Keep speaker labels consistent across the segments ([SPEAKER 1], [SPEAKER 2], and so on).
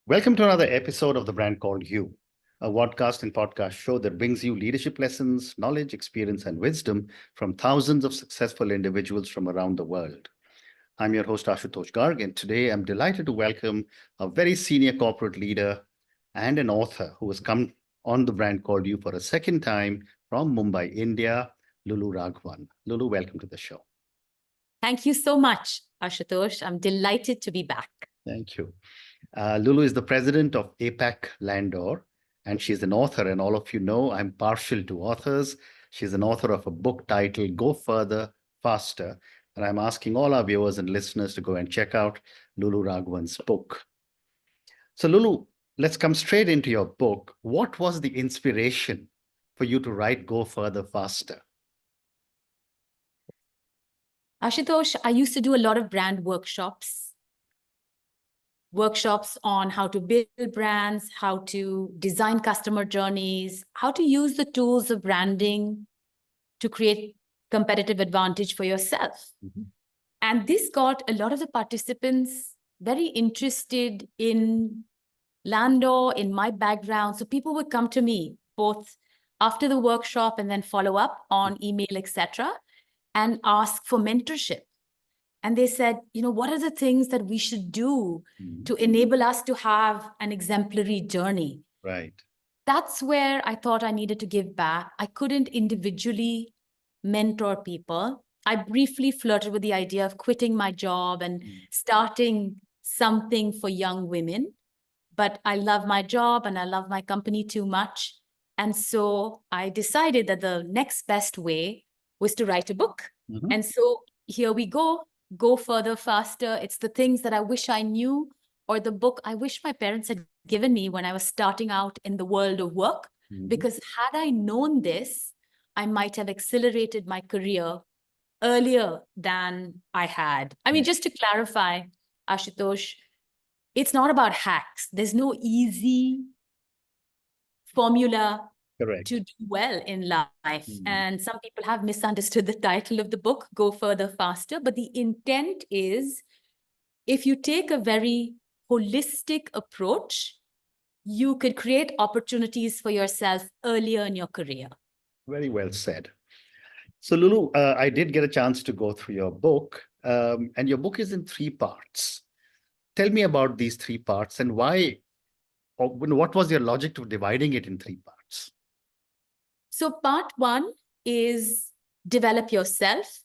[SPEAKER 1] Welcome to another episode of The Brand Called You, a podcast and podcast show that brings you leadership lessons, knowledge, experience, and wisdom from thousands of successful individuals from around the world. I'm your host, Ashutosh Garg, and today I'm delighted to welcome a very senior corporate leader and an author who has come on The Brand Called You for a second time from Mumbai, India, Lulu Raghavan. Lulu, welcome to the show.
[SPEAKER 2] Thank you so much, Ashutosh. I'm delighted to be back.
[SPEAKER 1] Thank you. Lulu is the president of APAC Landor, and she's an author. And all of you know I'm partial to authors. She's an author of a book titled Go Further, Faster. And I'm asking all our viewers and listeners to go and check out Lulu Raghavan's book. So Lulu, let's come straight into your book. What was the inspiration for you to write Go Further, Faster?
[SPEAKER 2] Ashutosh, I used to do a lot of brand workshops on how to build brands, how to design customer journeys, how to use the tools of branding to create competitive advantage for yourself. Mm-hmm. And this got a lot of the participants very interested in Landor, in my background. So people would come to me both after the workshop and then follow up on email, etc., and ask for mentorship. And they said, what are the things that we should do to enable us to have an exemplary journey?
[SPEAKER 1] Right.
[SPEAKER 2] That's where I thought I needed to give back. I couldn't individually mentor people. I briefly flirted with the idea of quitting my job and starting something for young women. But I love my job and I love my company too much. And so I decided that the next best way was to write a book. Mm-hmm. And so here we go. Go Further, Faster. It's the things that I wish I knew, or the book I wish my parents had given me when I was starting out in the world of work. Mm-hmm. Because had I known this, I might have accelerated my career earlier than I had. I mean, just to clarify, Ashutosh, it's not about hacks. There's no easy formula to do well in life. Mm-hmm. And some people have misunderstood the title of the book, Go Further, Faster. But the intent is, if you take a very holistic approach, you could create opportunities for yourself earlier in your career.
[SPEAKER 1] Very well said. So Lulu, I did get a chance to go through your book, and your book is in 3 parts. Tell me about these 3 parts and why, or what was your logic to dividing it in 3 parts?
[SPEAKER 2] So part 1 is develop yourself.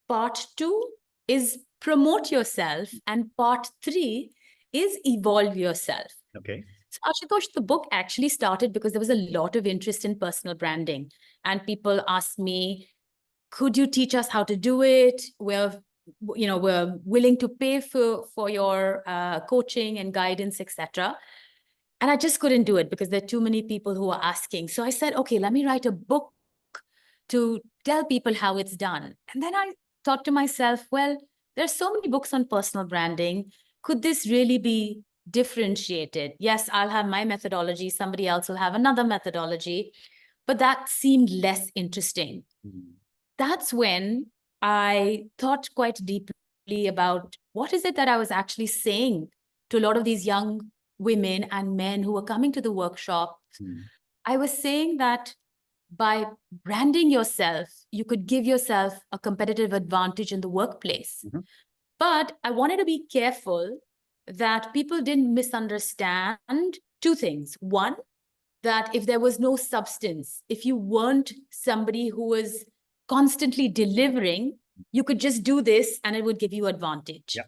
[SPEAKER 2] Part 2 is promote yourself. And part 3 is evolve yourself.
[SPEAKER 1] Okay.
[SPEAKER 2] So Ashutosh, the book actually started because there was a lot of interest in personal branding. And people asked me, could you teach us how to do it? We're willing to pay for your coaching and guidance, etc. And I just couldn't do it because there are too many people who are asking. So I said, okay, let me write a book to tell people how it's done. And then I thought to myself, well, there's so many books on personal branding. Could this really be differentiated? Yes, I'll have my methodology. Somebody else will have another methodology. But that seemed less interesting. Mm-hmm. That's when I thought quite deeply about what is it that I was actually saying to a lot of these young women and men who were coming to the workshop. I was saying that by branding yourself, you could give yourself a competitive advantage in the workplace. Mm-hmm. But I wanted to be careful that people didn't misunderstand 2 things. One, that if there was no substance, if you weren't somebody who was constantly delivering, you could just do this and it would give you advantage. Yeah.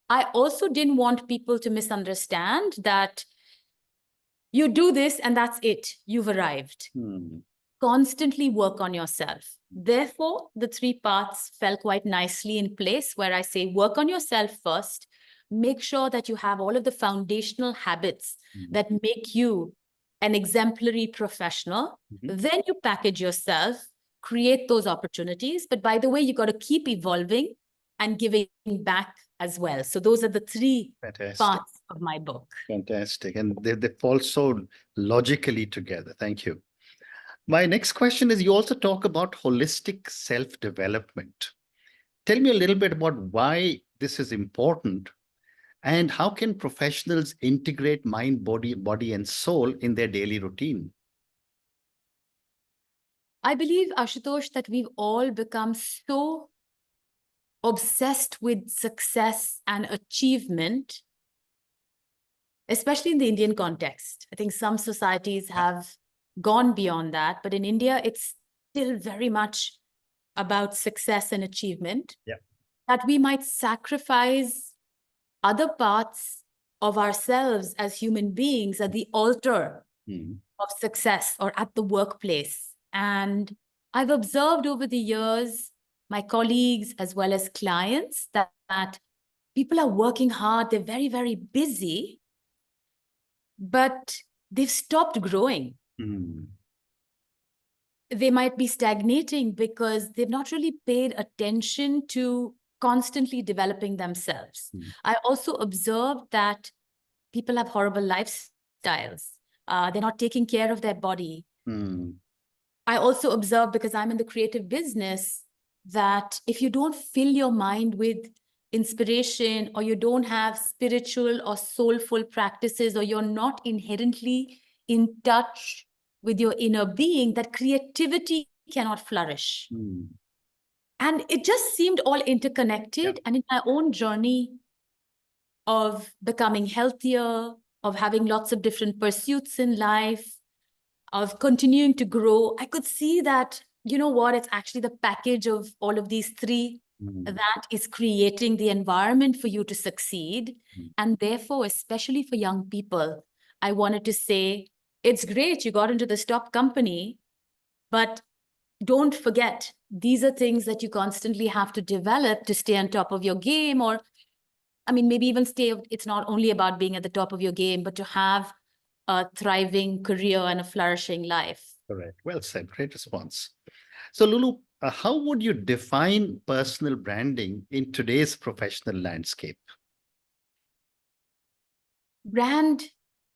[SPEAKER 2] I also didn't want people to misunderstand that you do this and that's it. You've arrived. Constantly work on yourself. Therefore, the 3 parts fell quite nicely in place where I say work on yourself first. Make sure that you have all of the foundational habits that make you an exemplary professional. Then you package yourself, create those opportunities. But by the way, you got to keep evolving and giving back as well. So those are the 3 parts of my book.
[SPEAKER 1] Fantastic. And they fall so logically together. Thank you. My next question is, you also talk about holistic self-development. Tell me a little bit about why this is important And how can professionals integrate mind, body, and soul in their daily routine?
[SPEAKER 2] I believe, Ashutosh, that we've all become so obsessed with success and achievement, especially in the Indian context. I think some societies have gone beyond that, but in India, it's still very much about success and achievement,
[SPEAKER 1] Yeah.
[SPEAKER 2] that we might sacrifice other parts of ourselves as human beings at the altar of success or at the workplace. And I've observed over the years, my colleagues as well as clients, that people are working hard, they're very, very busy, but they've stopped growing. They might be stagnating because they've not really paid attention to constantly developing themselves. I also observed that people have horrible lifestyles. They're not taking care of their body. I also observe, because I'm in the creative business, that if you don't fill your mind with inspiration, or you don't have spiritual or soulful practices, or you're not inherently in touch with your inner being, that creativity cannot flourish. And it just seemed all interconnected. And in my own journey of becoming healthier, of having lots of different pursuits in life, of continuing to grow, I could see that, you know what, it's actually the package of all of these three that is creating the environment for you to succeed. And therefore, especially for young people, I wanted to say, it's great you got into this top company, but don't forget, these are things that you constantly have to develop to stay on top of your game. Or, I mean, maybe even stay, it's not only about being at the top of your game, but to have a thriving career and a flourishing life.
[SPEAKER 1] Correct. Well said. Great response. So, Lulu, how would you define personal branding in today's professional landscape?
[SPEAKER 2] Brand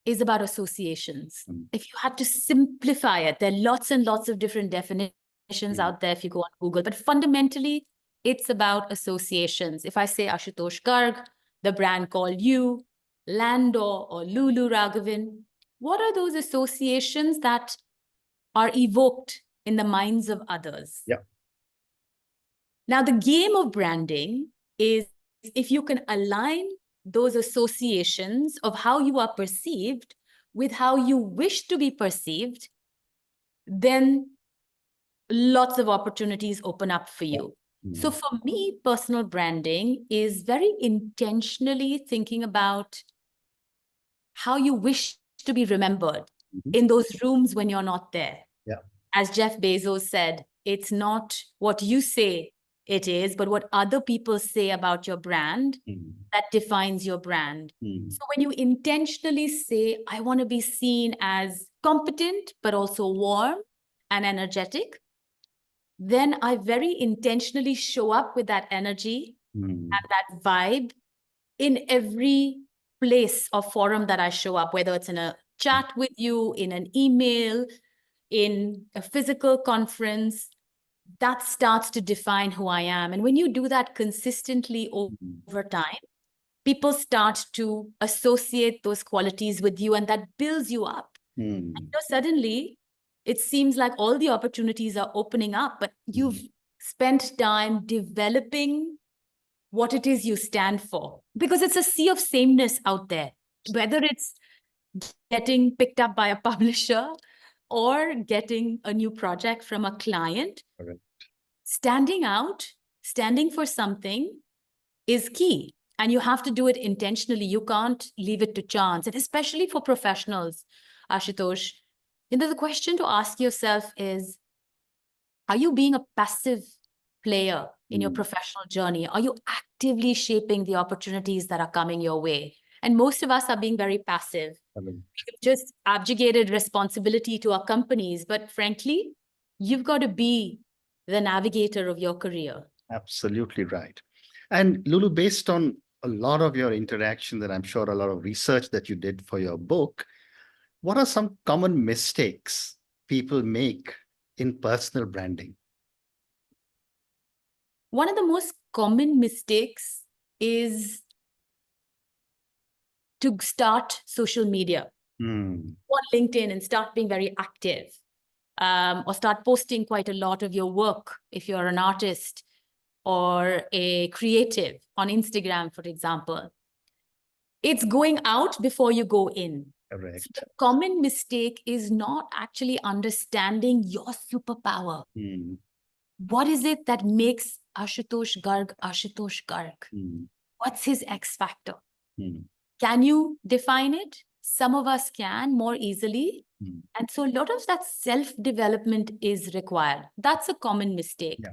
[SPEAKER 2] is about associations. If you had to simplify it, there are lots and lots of different definitions out there if you go on Google, but fundamentally, it's about associations. If I say Ashutosh Garg, the brand called you, Landor or Lulu Raghavan, what are those associations that are evoked in the minds of others?
[SPEAKER 1] Yeah.
[SPEAKER 2] Now, the game of branding is if you can align those associations of how you are perceived with how you wish to be perceived, then lots of opportunities open up for you. So for me, personal branding is very intentionally thinking about how you wish to be remembered in those rooms when you're not there.
[SPEAKER 1] Yeah.
[SPEAKER 2] As Jeff Bezos said, it's not what you say it is, but what other people say about your brand that defines your brand. So when you intentionally say, I want to be seen as competent, but also warm and energetic, then I very intentionally show up with that energy and that vibe in every place or forum that I show up, whether it's in a chat with you, in an email, in a physical conference. That starts to define who I am. And when you do that consistently over time, people start to associate those qualities with you, and that builds you up. And suddenly, it seems like all the opportunities are opening up, but you've spent time developing what it is you stand for. Because it's a sea of sameness out there, whether it's getting picked up by a publisher or getting a new project from a client.
[SPEAKER 1] Correct.
[SPEAKER 2] Standing out, standing for something is key. And you have to do it intentionally. You can't leave it to chance. And especially for professionals, Ashutosh, the question to ask yourself is, are you being a passive player in your professional journey? Are you actively shaping the opportunities that are coming your way? And most of us are being very passive. We've just abjugated responsibility to our companies. But frankly, you've got to be the navigator of your career.
[SPEAKER 1] Absolutely right. And Lulu, based on a lot of your interaction, that I'm sure a lot of research that you did for your book, what are some common mistakes people make in personal branding?
[SPEAKER 2] One of the most common mistakes is to start social media,
[SPEAKER 1] Mm.
[SPEAKER 2] on LinkedIn and start being very active, or start posting quite a lot of your work if you're an artist or a creative on Instagram, for example. It's going out before you go in.
[SPEAKER 1] Correct.
[SPEAKER 2] So the common mistake is not actually understanding your superpower.
[SPEAKER 1] Mm.
[SPEAKER 2] What is it that makes Ashutosh Garg Ashutosh Garg?
[SPEAKER 1] Mm.
[SPEAKER 2] What's his X factor?
[SPEAKER 1] Mm.
[SPEAKER 2] Can you define it? Some of us can more easily.
[SPEAKER 1] Mm.
[SPEAKER 2] And so a lot of that self-development is required. That's a common mistake.
[SPEAKER 1] Yeah.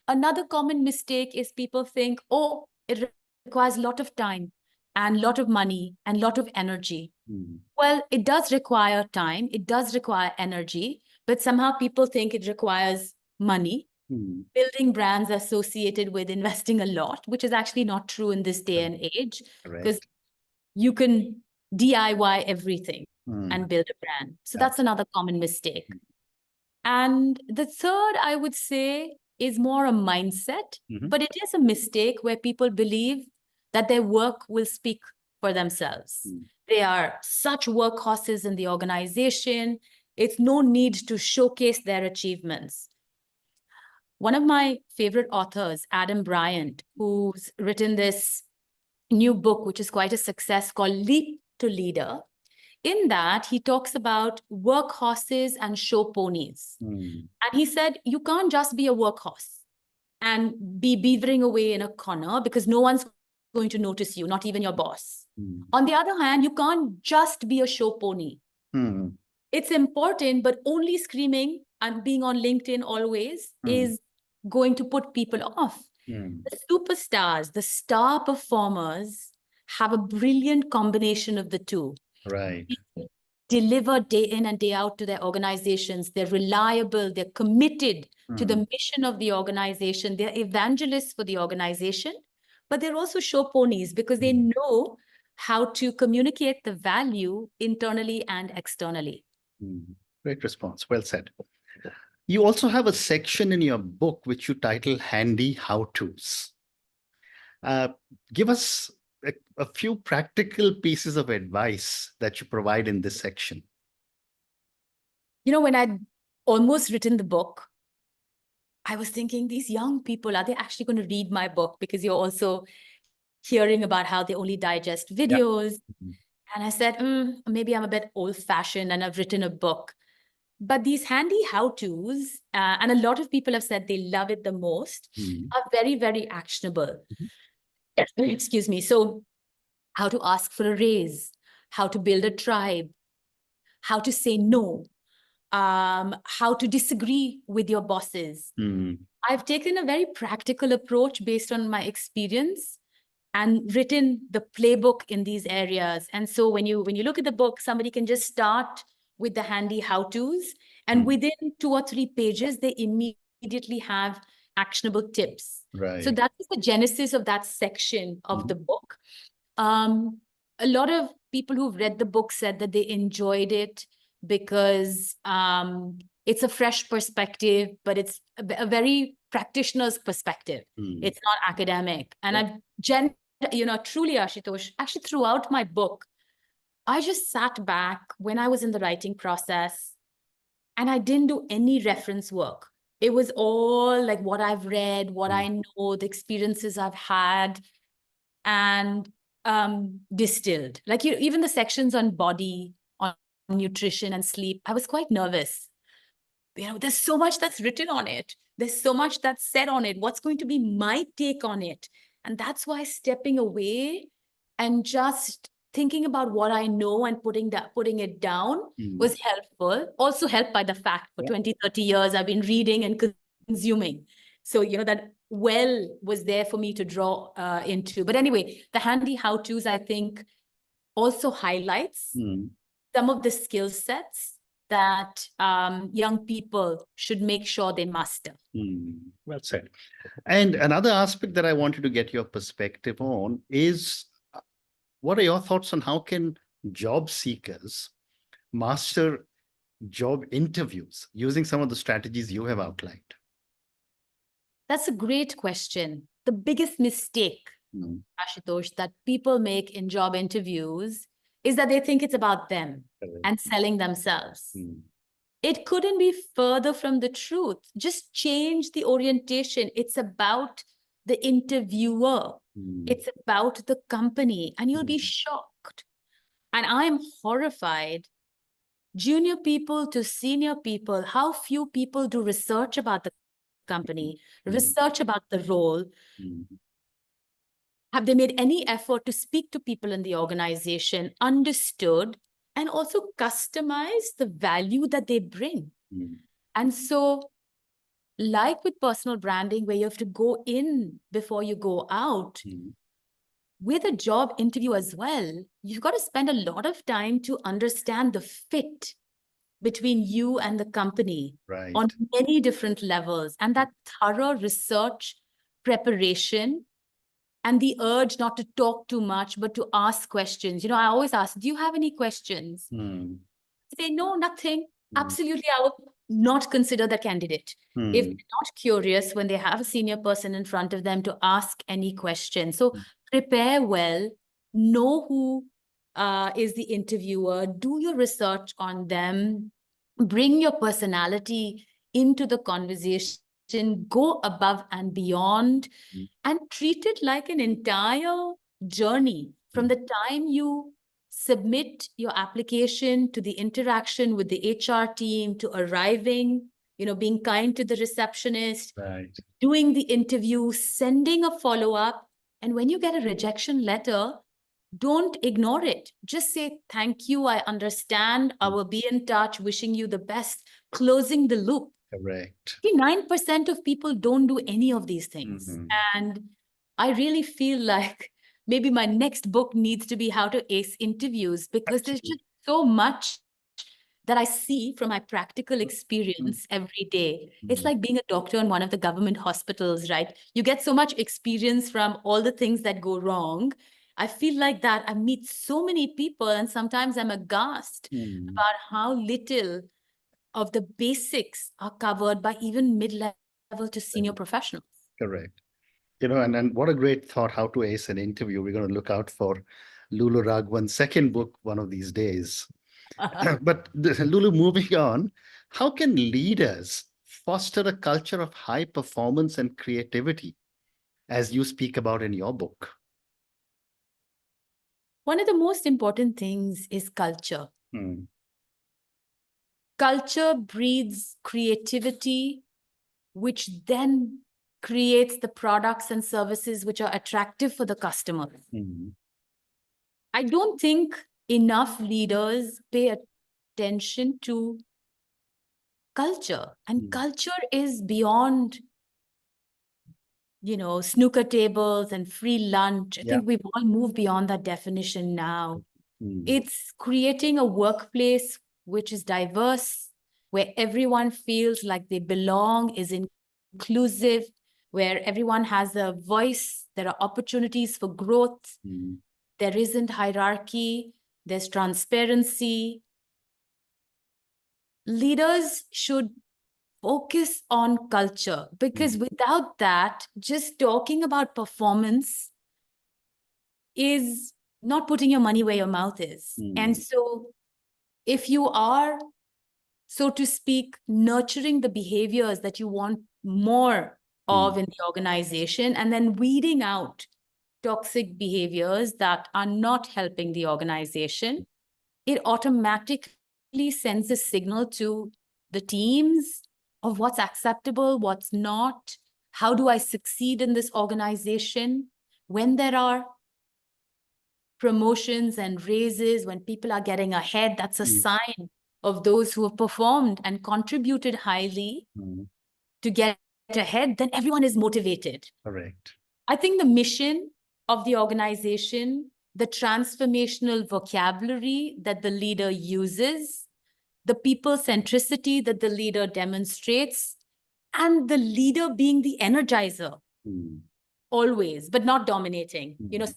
[SPEAKER 2] Another common mistake is people think, oh, it requires a lot of time and a lot of money and a lot of energy.
[SPEAKER 1] Mm.
[SPEAKER 2] Well, it does require time. It does require energy, but somehow people think it requires money.
[SPEAKER 1] Mm.
[SPEAKER 2] Building brands associated with investing a lot, which is actually not true in this day and age, because
[SPEAKER 1] Correct.
[SPEAKER 2] you can DIY everything
[SPEAKER 1] Mm.
[SPEAKER 2] and build a brand. So
[SPEAKER 1] Yeah.
[SPEAKER 2] that's another common mistake. And the third, I would say, is more a mindset,
[SPEAKER 1] Mhm.
[SPEAKER 2] but it is a mistake where people believe that their work will speak for themselves.
[SPEAKER 1] Mm.
[SPEAKER 2] They are such workhorses in the organization. It's no need to showcase their achievements. One of my favorite authors, Adam Bryant, who's written this new book, which is quite a success, called Leap to Leader. In that, he talks about workhorses and show ponies.
[SPEAKER 1] Mm.
[SPEAKER 2] And he said, you can't just be a workhorse and be beavering away in a corner because no one's going to notice you, not even your boss.
[SPEAKER 1] Mm.
[SPEAKER 2] On the other hand, you can't just be a show pony.
[SPEAKER 1] Mm.
[SPEAKER 2] It's important, but only screaming and being on LinkedIn always is going to put people off.
[SPEAKER 1] Mm.
[SPEAKER 2] The superstars, the star performers have a brilliant combination of the two.
[SPEAKER 1] Right.
[SPEAKER 2] They deliver day in and day out to their organizations. They're reliable. They're committed to the mission of the organization. They're evangelists for the organization, but they're also show ponies because they know how to communicate the value internally and externally.
[SPEAKER 1] Mm. Great response. Well said. You also have a section in your book which you title Handy How-Tos. Give us a few practical pieces of advice that you provide in this section.
[SPEAKER 2] You know, when I'd almost written the book, I was thinking, these young people, are they actually going to read my book? Because you're also hearing about how they only digest videos.
[SPEAKER 1] Mhm.
[SPEAKER 2] And I said, maybe I'm a bit old-fashioned and I've written a book. But these handy how-tos, and a lot of people have said they love it the most, are very, very actionable. Excuse me. So how to ask for a raise, how to build a tribe, how to say no, how to disagree with your bosses. I've taken a very practical approach based on my experience and written the playbook in these areas. And so when you look at the book, somebody can just start with the handy how-tos, and within 2 or 3 pages, they immediately have actionable tips.
[SPEAKER 1] Right.
[SPEAKER 2] So that is the genesis of that section of the book. A lot of people who've read the book said that they enjoyed it because it's a fresh perspective, but it's a very practitioner's perspective. It's not academic. And I've truly, Ashutosh, actually throughout my book, I just sat back when I was in the writing process and I didn't do any reference work. It was all like what I've read, what I know, the experiences I've had, and distilled. Like even the sections on body, on nutrition and sleep, I was quite nervous. There's so much that's written on it. There's so much that's said on it. What's going to be my take on it? And that's why stepping away and just thinking about what I know and putting it down was helpful. Also helped by the fact for 20, 30 years, I've been reading and consuming. So, that well was there for me to draw into. But anyway, the handy how-tos, I think, also highlights some of the skill sets that young people should make sure they master.
[SPEAKER 1] Well said. And another aspect that I wanted to get your perspective on is, what are your thoughts on how can job seekers master job interviews using some of the strategies you have outlined?
[SPEAKER 2] That's a great question. The biggest mistake, Ashutosh, that people make in job interviews is that they think it's about them
[SPEAKER 1] Correct.
[SPEAKER 2] and selling themselves.
[SPEAKER 1] Mm.
[SPEAKER 2] It couldn't be further from the truth. Just change the orientation. It's about the interviewer.
[SPEAKER 1] Mm.
[SPEAKER 2] It's about the company, and you'll be shocked. And I'm horrified. Junior people to senior people, how few people do research about the company, research about the role.
[SPEAKER 1] Mm.
[SPEAKER 2] Have they made any effort to speak to people in the organization, understood, and also customize the value that they bring?
[SPEAKER 1] Mm.
[SPEAKER 2] And so, like with personal branding, where you have to go in before you go out,
[SPEAKER 1] Mm.
[SPEAKER 2] with a job interview as well, you've got to spend a lot of time to understand the fit between you and the company
[SPEAKER 1] Right.
[SPEAKER 2] on many different levels. And that thorough research, preparation, and the urge not to talk too much, but to ask questions. You know, I always ask, do you have any questions?
[SPEAKER 1] Mm.
[SPEAKER 2] Say, no, nothing.
[SPEAKER 1] Mm.
[SPEAKER 2] Absolutely, I will not consider the candidate. If
[SPEAKER 1] Mm.
[SPEAKER 2] they're not curious when they have a senior person in front of them to ask any question. So prepare well, know who is the interviewer, do your research on them, bring your personality into the conversation, go above and beyond,
[SPEAKER 1] Mm.
[SPEAKER 2] and treat it like an entire journey from the time you submit your application to the interaction with the HR team to arriving, you know, being kind to the receptionist,
[SPEAKER 1] Right.
[SPEAKER 2] doing the interview, sending a follow-up. And when you get a rejection letter, don't ignore it. Just say, thank you, I understand, I will be in touch, wishing you the best, closing the loop.
[SPEAKER 1] Correct.
[SPEAKER 2] 9% of people don't do any of these things.
[SPEAKER 1] Mhm.
[SPEAKER 2] And I really feel like maybe my next book needs to be how to ace interviews, because there's just so much that I see from my practical experience every day. It's like being a doctor in one of the government hospitals, right? You get so much experience from all the things that go wrong. I feel like that I meet so many people, and sometimes I'm aghast
[SPEAKER 1] Mm.
[SPEAKER 2] about how little of the basics are covered by even mid-level to senior professionals.
[SPEAKER 1] Correct. You know, and what a great thought, how to ace an interview. We're going to look out for Lulu Raghavan's second book one of these days. But Lulu, moving on, how can leaders foster a culture of high performance and creativity, as you speak about in your book?
[SPEAKER 2] One of the most important things is culture.
[SPEAKER 1] Mm.
[SPEAKER 2] Culture breeds creativity, which then creates the products and services which are attractive for the customer.
[SPEAKER 1] Mm.
[SPEAKER 2] I don't think enough leaders pay attention to culture. And culture is beyond, you know, snooker tables and free lunch. I think we've all moved beyond that definition now.
[SPEAKER 1] Mm.
[SPEAKER 2] It's creating a workplace which is diverse, where everyone feels like they belong, is inclusive, where everyone has a voice, there are opportunities for growth,
[SPEAKER 1] Mm.
[SPEAKER 2] there isn't hierarchy, there's transparency. Leaders should focus on culture, because without that, just talking about performance is not putting your money where your mouth is. And so if you are, so to speak, nurturing the behaviors that you want more of in the organization, and then weeding out toxic behaviors that are not helping the organization, it automatically sends a signal to the teams of what's acceptable, what's not. How do I succeed in this organization? When there are promotions and raises, when people are getting ahead, that's a sign of those who have performed and contributed highly to get ahead, then everyone is motivated.
[SPEAKER 1] Correct.
[SPEAKER 2] I think the mission of the organization, the transformational vocabulary that the leader uses, the people centricity that the leader demonstrates, and the leader being the energizer always, but not dominating. You know,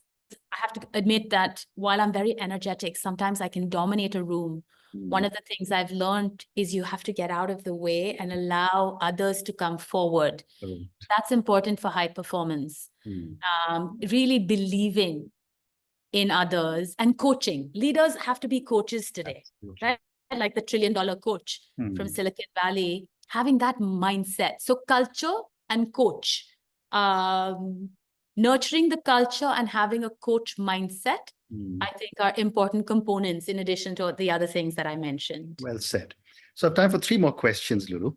[SPEAKER 2] I have to admit that while I'm very energetic, sometimes I can dominate a room. One of the things I've learned is you have to get out of the way and allow others to come forward. That's important for high performance. Really believing in others, and coaching. Leaders have to be coaches today,
[SPEAKER 1] Absolutely.
[SPEAKER 2] right? Like the $1 trillion coach from
[SPEAKER 1] Hmm.
[SPEAKER 2] Silicon Valley, having that mindset. So culture and coach, nurturing the culture and having a coach mindset,
[SPEAKER 1] Hmm.
[SPEAKER 2] I think are important components in addition to the other things that I mentioned.
[SPEAKER 1] Well said. So I have time for 3 more questions, Lulu.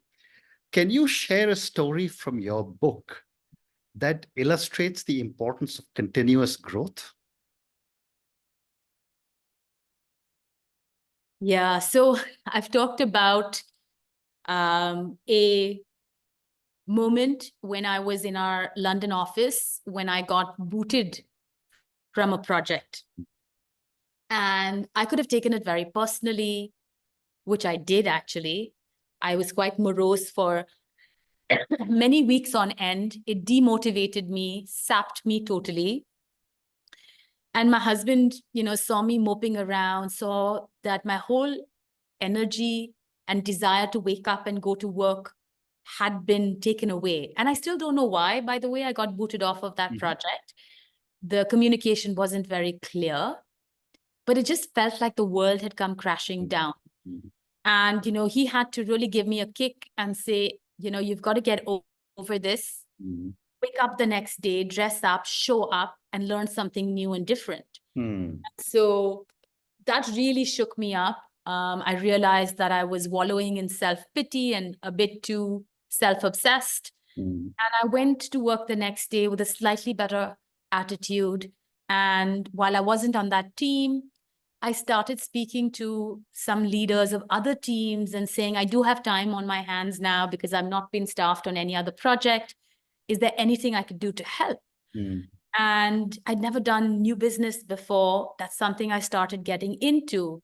[SPEAKER 1] Can you share a story from your book that illustrates the importance of continuous growth?
[SPEAKER 2] Yeah, so I've talked about a moment when I was in our London office when I got booted from a project. And I could have taken it very personally, which I did actually. I was quite morose for many weeks on end. It demotivated me, sapped me totally. And my husband, saw me moping around, saw that my whole energy and desire to wake up and go to work had been taken away. And I still don't know why, by the way, I got booted off of that project. The communication wasn't very clear, but it just felt like the world had come crashing down. And, he had to really give me a kick and say, you've got to get over this. Wake up the next day, dress up, show up, and learn something new and different. So that really shook me up. I realized that I was wallowing in self-pity and a bit too self-obsessed. And I went to work the next day with a slightly better attitude. And while I wasn't on that team, I started speaking to some leaders of other teams and saying, I do have time on my hands now because I've not been staffed on any other project. Is there anything I could do to help? And I'd never done new business before. That's something I started getting into.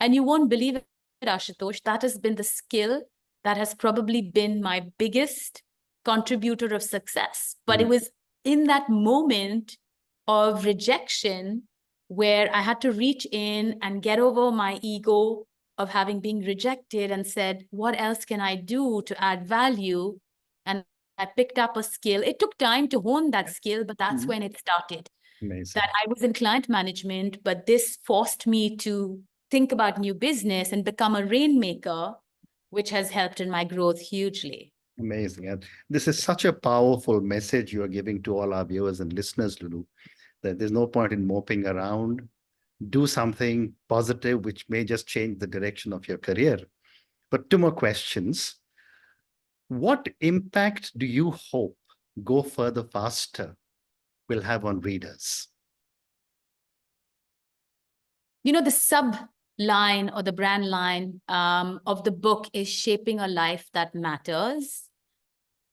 [SPEAKER 2] And you won't believe it, Ashutosh, that has been the skill that has probably been my biggest contributor of success. But it was in that moment of rejection where I had to reach in and get over my ego of having been rejected and said, what else can I do to add value? And I picked up a skill. It took time to hone that skill, but that's when it started.
[SPEAKER 1] Amazing.
[SPEAKER 2] That I was in client management, but this forced me to think about new business and become a rainmaker, which has helped in my growth hugely.
[SPEAKER 1] Amazing. And this is such a powerful message you are giving to all our viewers and listeners, Lulu, that there's no point in moping around. Do something positive, which may just change the direction of your career. But 2 more questions. What impact do you hope Go Further Faster will have on readers?
[SPEAKER 2] The sub-line or the brand line of the book is shaping a life that matters.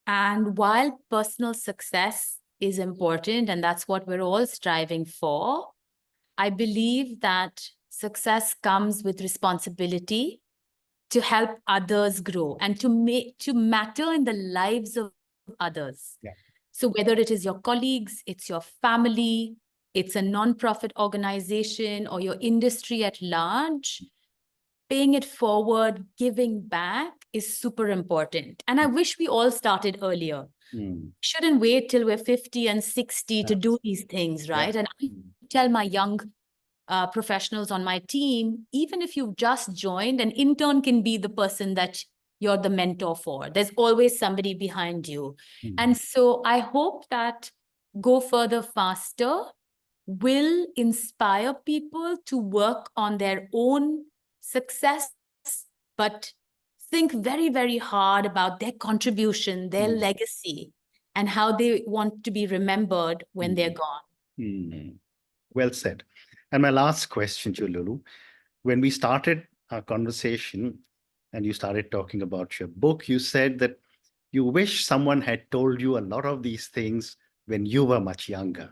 [SPEAKER 2] And while personal success is important, and that's what we're all striving for, I believe that success comes with responsibility to help others grow and to matter in the lives of others.
[SPEAKER 1] Yeah.
[SPEAKER 2] So whether it is your colleagues, it's your family, it's a nonprofit organization or your industry at large, paying it forward, giving back is super important. And I wish we all started earlier. Shouldn't wait till we're 50 and 60 to do these things, right?
[SPEAKER 1] Yeah.
[SPEAKER 2] And I tell my young professionals on my team, even if you've just joined, an intern can be the person that you're the mentor for. There's always somebody behind you. And so I hope that Go Further Faster will inspire people to work on their own success, but think very, very hard about their contribution, their legacy, and how they want to be remembered when they're gone.
[SPEAKER 1] Well said. And my last question to you, Lulu, when we started our conversation and you started talking about your book, you said that you wish someone had told you a lot of these things when you were much younger.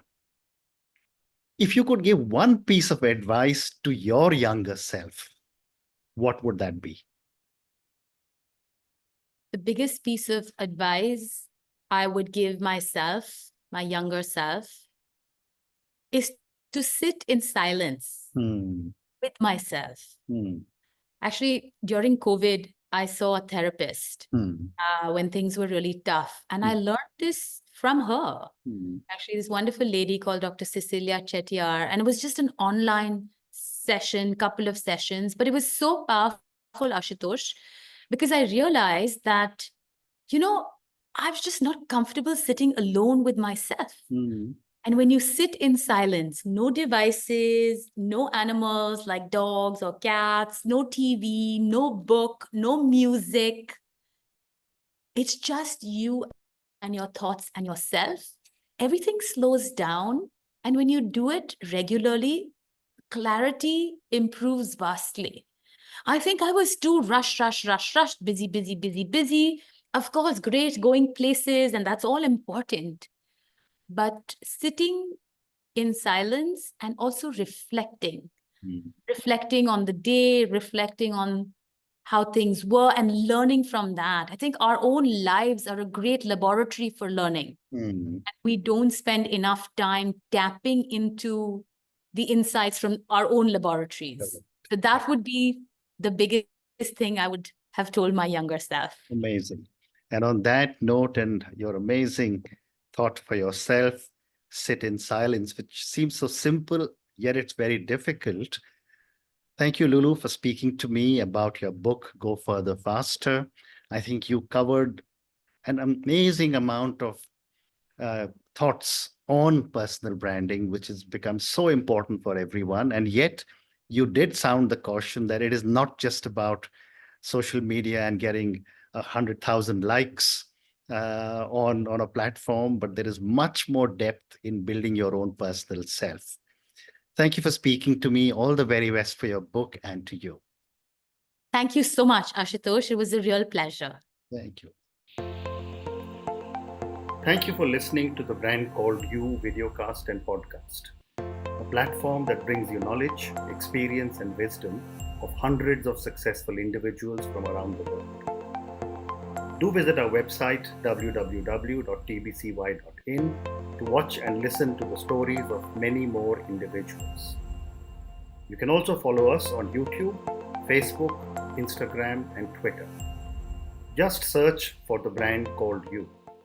[SPEAKER 1] If you could give one piece of advice to your younger self, what would that be?
[SPEAKER 2] The biggest piece of advice I would give myself, my younger self, is to sit in silence with myself. Actually, during COVID, I saw a therapist when things were really tough. And I learned this from her.
[SPEAKER 1] Mm.
[SPEAKER 2] Actually, this wonderful lady called Dr. Cecilia Chettiar, and it was just an online session, couple of sessions, but it was so powerful, Ashutosh, because I realized that, I was just not comfortable sitting alone with myself.
[SPEAKER 1] Mm.
[SPEAKER 2] And when you sit in silence, no devices, no animals like dogs or cats, no TV, no book, no music, it's just you and your thoughts and yourself. Everything slows down. And when you do it regularly, clarity improves vastly. I think I was too rush, busy, busy, busy, busy. Of course, great, going places, and that's all important. But sitting in silence and also reflecting on the day, reflecting on how things were, and learning from that. I think our own lives are a great laboratory for learning.
[SPEAKER 1] Mm.
[SPEAKER 2] We don't spend enough time tapping into the insights from our own laboratories. So that would be the biggest thing I would have told my younger self.
[SPEAKER 1] Amazing. And on that note, and your amazing thought for yourself, sit in silence, which seems so simple, yet it's very difficult. Thank you, Lulu, for speaking to me about your book, Go Further Faster. I think you covered an amazing amount of thoughts on personal branding, which has become so important for everyone. And yet, you did sound the caution that it is not just about social media and getting 100,000 likes on a platform, but there is much more depth in building your own personal self. Thank you for speaking to me. All the very best for your book and to you.
[SPEAKER 2] Thank you so much, Ashutosh. It was a real pleasure.
[SPEAKER 1] Thank you. Thank you for listening to the Brand Called You videocast and podcast, a platform that brings you knowledge, experience, and wisdom of hundreds of successful individuals from around the world. Do visit our website www.tbcy.in to watch and listen to the stories of many more individuals. You can also follow us on YouTube, Facebook, Instagram, and Twitter. Just search for the Brand Called You.